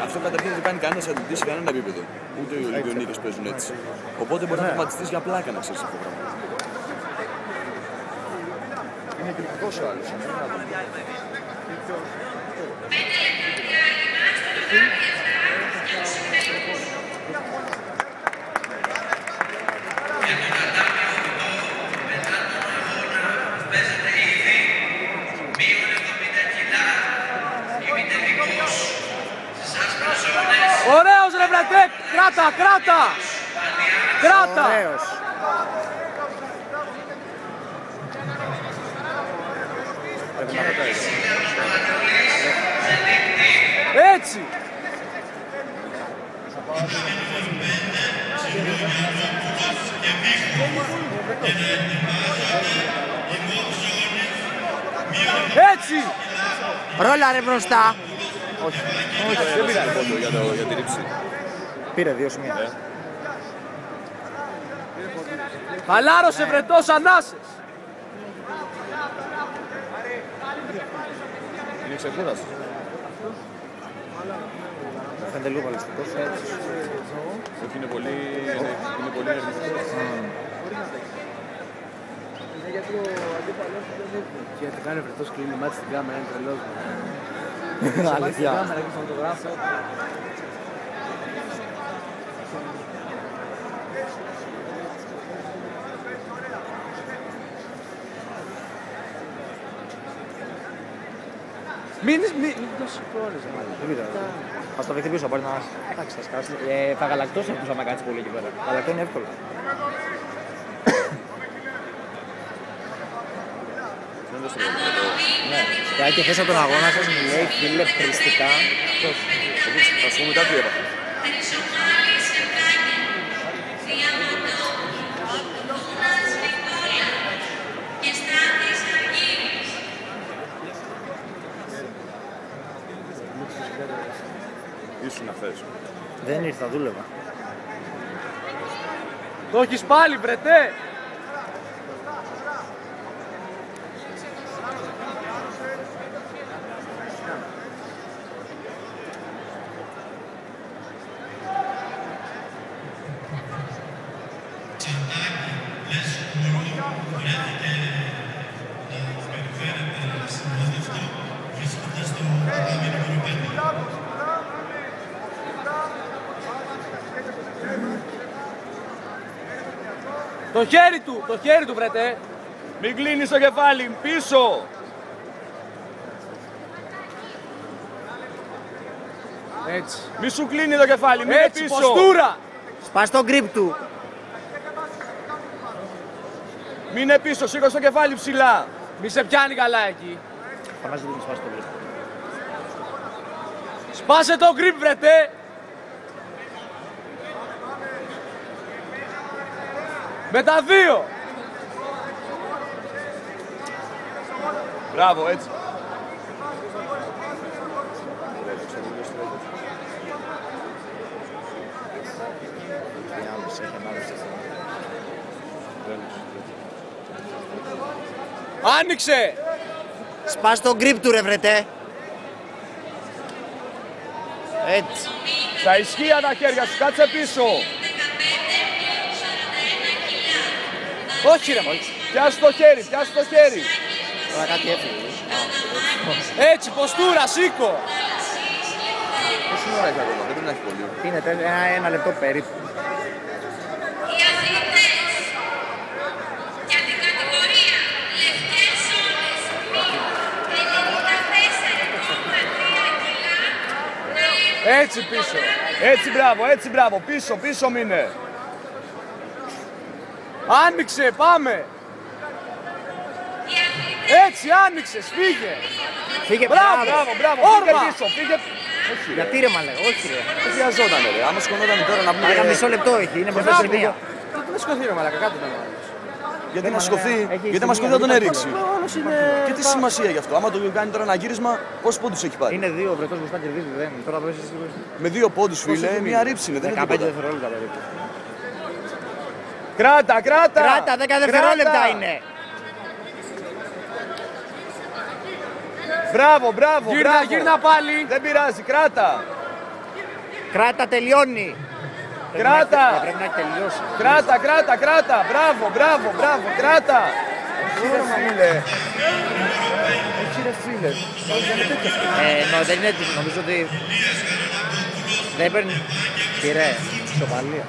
αυτό καταρχήν δεν κάνει κανένας αθλητής σε κανένα επίπεδο. Ούτε οι Ολυμπιονίκες παίζουν έτσι. Οπότε μπορεί να τραυματιστείς για πλάκα να ξέρεις αυτό το πράγμα. Είναι κριτικός ο άλλος. Ωραίος ρε βρετέ! Κράτα, κράτα! Κράτα! Ωραίος. Έτσι! Έτσι! Ρόλαρε μπροστά. Όχι, δεν πήρε πόντο για τη ρήψη. Πήρε 2 σημεία. Χαλάρωσε βρετός ανάσες! Είναι ξεκούραση. Φαίνεται λίγο παλαιστικός. Όχι, είναι πολύ ενεργητικός. Γιατί κάνει βρετός κλείνει μάτι στην κάμερα, είναι τρελός. Αλήθεια. Κάμερα και φωτογράφο. Μην το σηκώνεις, μάλλον. Ας το βεχθεί πίσω, μπορεί να... Εντάξει, θα σκάσει. Θα γαλακτώσει αυτός άμα κάτσει πολύ εκεί πέρα. Γαλακτό είναι εύκολο. Ναι. Σκάει και θες από τον αγώνα σας, μου λέει φίλε χρηστικά. Θα σου πω μετά τι έπαθε. Ήσουν χθες. Δεν ήρθα, δούλευα. Το έχεις πάλι βρετέ! Το χέρι του βρετέ! Μην κλείνεις το κεφάλι, πίσω! Έτσι. Μη σου κλείνει το κεφάλι, μην Έτσι, πίσω! ποστούρα! Σπάς το γκριπ του. Μην είναι πίσω, σήκω το κεφάλι ψηλά! Μη σε πιάνει καλά εκεί. Θα μας δούμε σπάσει το γκριπ. Σπάσε το γκριπ βρετέ! Με τα δύο! Μπράβο, έτσι. Άνοιξε! Σπάς το γκριπ του ρε βρετέ. Έτσι. Τα ισχύα τα χέρια σου, κάτσε πίσω! Όχι ρε μόλι. Πιάσου το χέρι, πιάσου το χέρι! Τώρα κάτι έφυγε. Έτσι, ποστούρα, σήκω! Πόση ώρα έχει ακόμα, δεν πρέπει να έχει πολύ. Είναι ένα λεπτό περίπου. Οι αθλητές για την κατηγορία λευκές ζώνες μη 94,3 κιλά. Έτσι πίσω. Έτσι μπράβο, πίσω μείνε. Άνοιξε, πάμε! Έτσι, άνοιξες, φύγε! Φύγε, Μπράβο, Όρμα. φύγε πίσω, φύγε. Όχι ρε, Γιατί ρε μαλέ, όχι ρε. δεν χρειαζόταν ρε, άμα σκονόταν τώρα να πούμε... Άρα μισό λεπτό έχει, είναι μπροστά στη μία. Τι να σκοθεί ρε μαλάκα, κάτω ήταν ο άλλος. Γιατί να σκοθεί, έχει γιατί να σκοθεί θα τον έριξει. Ο άλλος είναι... Και τι σημασία γι' αυτό, άμα το κάνει τώρα ένα γύρισμα, πόσους πόντους έχει πάρει. Είναι δύο, ο βρετός μπροστά κερδίζει, δεν είναι. Τώρα πες εσύ. Με 2 πόντους φίλε, μία ρήψη είναι, δεν είναι 15 τίποτα. δευτερόλεπτα περίπου. Κράτα! Κράτα, 10 δευτερόλεπτα είναι. Μπράβο! Γύρνα πάλι! Δεν πειράζει, κράτα! Κράτα, τελειώνει. Κράτα. Πρέπει να έχει τελειώσει. Κράτα, κράτα, κράτα. Μπράβο, μπράβο, μπράβο. Κράτα. Όχι ρε φίλε. Όχι ρε φίλε. Δεν είναι έτοιμο. Νομίζω ότι δεν παίρνει. Πήρε. Ισοπαλία.